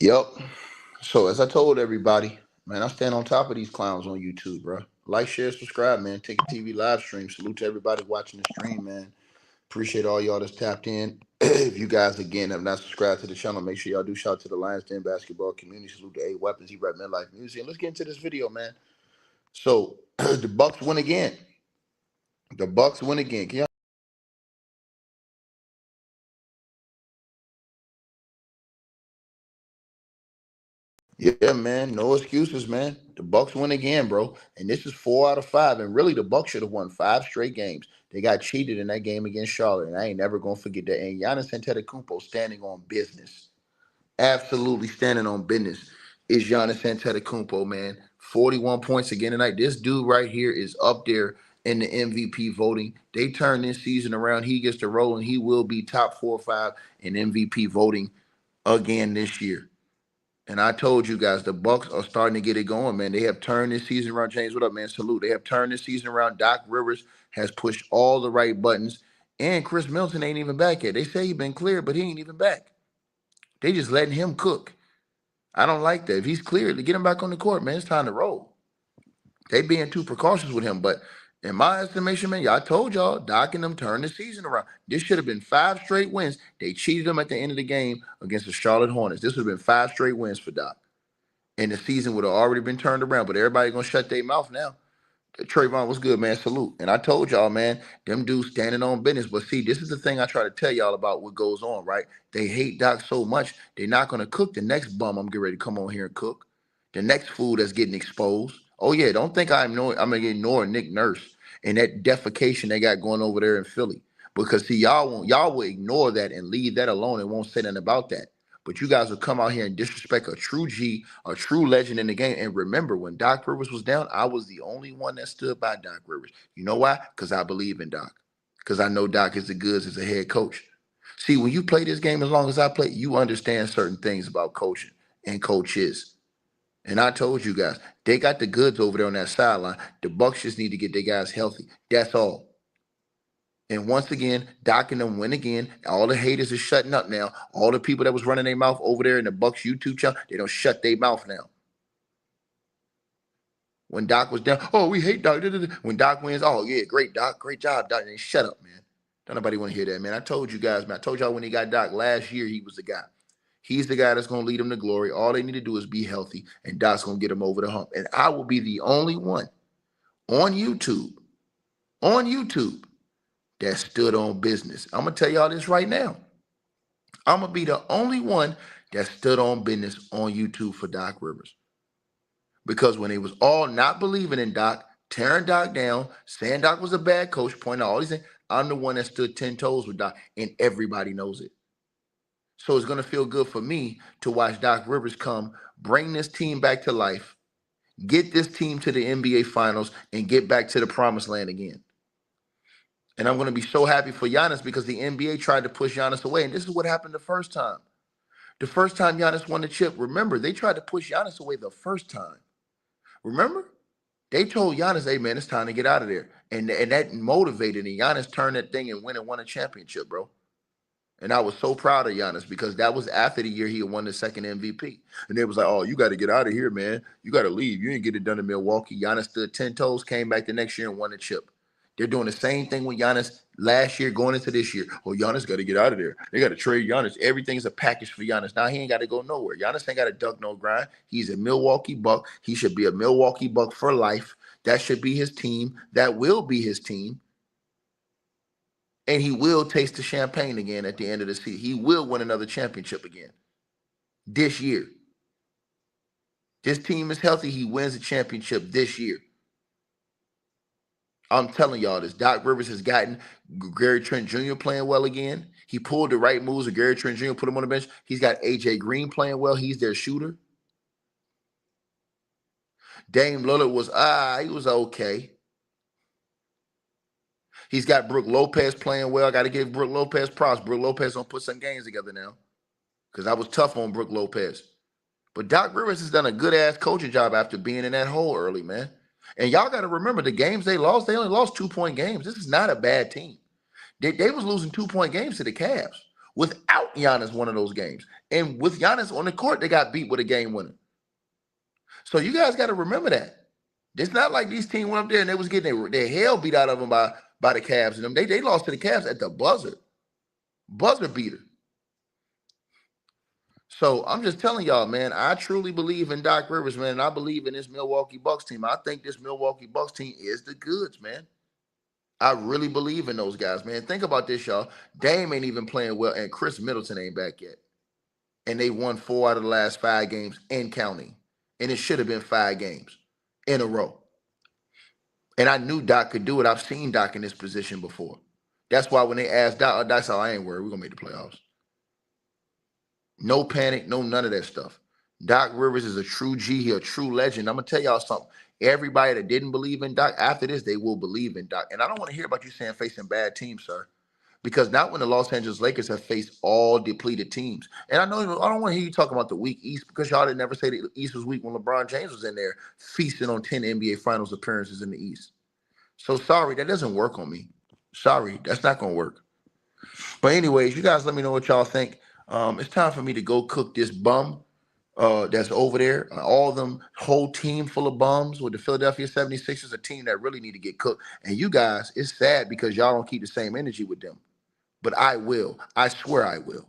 Yep. So as I told everybody, man, I stand on top of these clowns on YouTube, bro. Like, share, subscribe, man. Ticket TV live stream. Salute to everybody watching the stream, man. Appreciate all y'all that's tapped in. If you guys again have not subscribed to the channel, make sure y'all do shout to the Lions Den basketball community. Salute to A Weapons, he rep Midlife Music. And let's get into this video, man. So the Bucks win again. The Bucks win again. Can y'all? Yeah, man. No excuses, man. The Bucks win again, bro. And this is 4 out of 5. And really, the Bucks should have won 5 straight games. They got cheated in that game against Charlotte, and I ain't never gonna forget that. And Giannis Antetokounmpo standing on business, absolutely standing on business, is Giannis Antetokounmpo, man. 41 points again tonight. This dude right here is up there in the MVP voting. They turn this season around. He gets to roll, and he will be top 4 or 5 in MVP voting again this year. And I told you guys, the Bucks are starting to get it going, man. They have turned this season around. James, what up, man? Salute. They have turned this season around. Doc Rivers has pushed all the right buttons, and Chris Middleton ain't even back yet. They say he's been cleared, but he ain't even back. They just letting him cook. I don't like that. If he's cleared, to get him back on the court, man, it's time to roll. They being too precautious with him, but in my estimation, man, I told y'all, Doc and them turned the season around. This should have been 5 straight wins. They cheated them at the end of the game against the Charlotte Hornets. This would have been 5 straight wins for Doc, and the season would have already been turned around. But everybody gonna shut their mouth now. Trayvon, what's good, man? Salute. And I told y'all, man, them dudes standing on business. But see, this is the thing I try to tell y'all about what goes on, right? They hate Doc so much, they're not gonna cook the next bum I'm getting ready to come on here and cook. The next fool that's getting exposed. Oh yeah, don't think I'm gonna ignore Nick Nurse and that defecation they got going over there in Philly. Because see, y'all will ignore that and leave that alone and won't say nothing about that. But you guys will come out here and disrespect a true G, a true legend in the game. And remember, when Doc Rivers was down, I was the only one that stood by Doc Rivers. You know why? Because I believe in Doc. Because I know Doc is the goods as a head coach. See, when you play this game as long as I play, you understand certain things about coaching and coaches. And I told you guys, they got the goods over there on that sideline. The Bucks just need to get their guys healthy. That's all. And once again, Doc and them win again. All the haters are shutting up now. All the people that was running their mouth over there in the Bucks YouTube channel, they don't shut their mouth now. When Doc was down, oh, we hate Doc. When Doc wins, oh yeah, great Doc, great job, Doc. And shut up, man. Don't nobody want to hear that, man. I told you guys, man. I told y'all when he got Doc last year, he was the guy. He's the guy that's going to lead them to glory. All they need to do is be healthy, and Doc's going to get them over the hump. And I will be the only one on YouTube, that stood on business. I'm going to tell y'all this right now. I'm going to be the only one that stood on business on YouTube for Doc Rivers. Because when they was all not believing in Doc, tearing Doc down, saying Doc was a bad coach, pointing out all these things, I'm the one that stood 10 toes with Doc, and everybody knows it. So it's going to feel good for me to watch Doc Rivers come, bring this team back to life, get this team to the NBA Finals, and get back to the promised land again. And I'm going to be so happy for Giannis because the NBA tried to push Giannis away. And this is what happened the first time. The first time Giannis won the chip, remember, they tried to push Giannis away the first time. Remember? They told Giannis, hey, man, it's time to get out of there. And that motivated, and Giannis turned that thing and went and won a championship, bro. And I was so proud of Giannis because that was after the year he had won the second MVP. And they was like, oh, you got to get out of here, man. You got to leave. You didn't get it done in Milwaukee. Giannis stood 10 toes, came back the next year and won the chip. They're doing the same thing with Giannis last year going into this year. Oh, Giannis got to get out of there. They got to trade Giannis. Everything's a package for Giannis. Now he ain't got to go nowhere. Giannis ain't got to duck no grind. He's a Milwaukee Buck. He should be a Milwaukee Buck for life. That should be his team. That will be his team. And he will taste the champagne again at the end of the season. He will win another championship again this year. This team is healthy. He wins a championship this year. I'm telling y'all this. Doc Rivers has gotten Gary Trent Jr. playing well again. He pulled the right moves with Gary Trent Jr., put him on the bench. He's got A.J. Green playing well. He's their shooter. Dame Lillard he was okay. He's got Brook Lopez playing well. I got to give Brook Lopez props. Brook Lopez gonna put some games together now because I was tough on Brook Lopez. But Doc Rivers has done a good-ass coaching job after being in that hole early, man. And y'all got to remember the games they lost, they only lost 2-point games. This is not a bad team. They was losing 2-point games to the Cavs, Without Giannis, one of those games. And with Giannis on the court, they got beat with a game winner. So you guys got to remember that. It's not like these teams went up there and they was getting their hell beat out of them by the Cavs and them. They lost to the Cavs at the buzzer beater. So I'm just telling y'all, man, I truly believe in Doc Rivers, man. And I believe in this Milwaukee Bucks team. I think this Milwaukee Bucks team is the goods, man. I really believe in those guys, man. Think about this, y'all. Dame ain't even playing well, and Chris Middleton ain't back yet. And they won 4 out of the last 5 games and counting. And it should have been 5 games in a row. And I knew Doc could do it. I've seen Doc in this position before. That's why when they asked Doc, Doc said, I ain't worried. We're going to make the playoffs. No panic, no none of that stuff. Doc Rivers is a true G. He a true legend. I'm going to tell y'all something. Everybody that didn't believe in Doc, after this, they will believe in Doc. And I don't want to hear about you saying facing bad teams, sir. Because not when the Los Angeles Lakers have faced all depleted teams. And I know I don't want to hear you talking about the weak East because y'all didn't never say the East was weak when LeBron James was in there feasting on 10 NBA Finals appearances in the East. So sorry, that doesn't work on me. Sorry, that's not going to work. But anyways, you guys let me know what y'all think. It's time for me to go cook this bum that's over there. All of them, whole team full of bums with the Philadelphia 76ers, a team that really need to get cooked. And you guys, it's sad because y'all don't keep the same energy with them. But I will. I swear I will.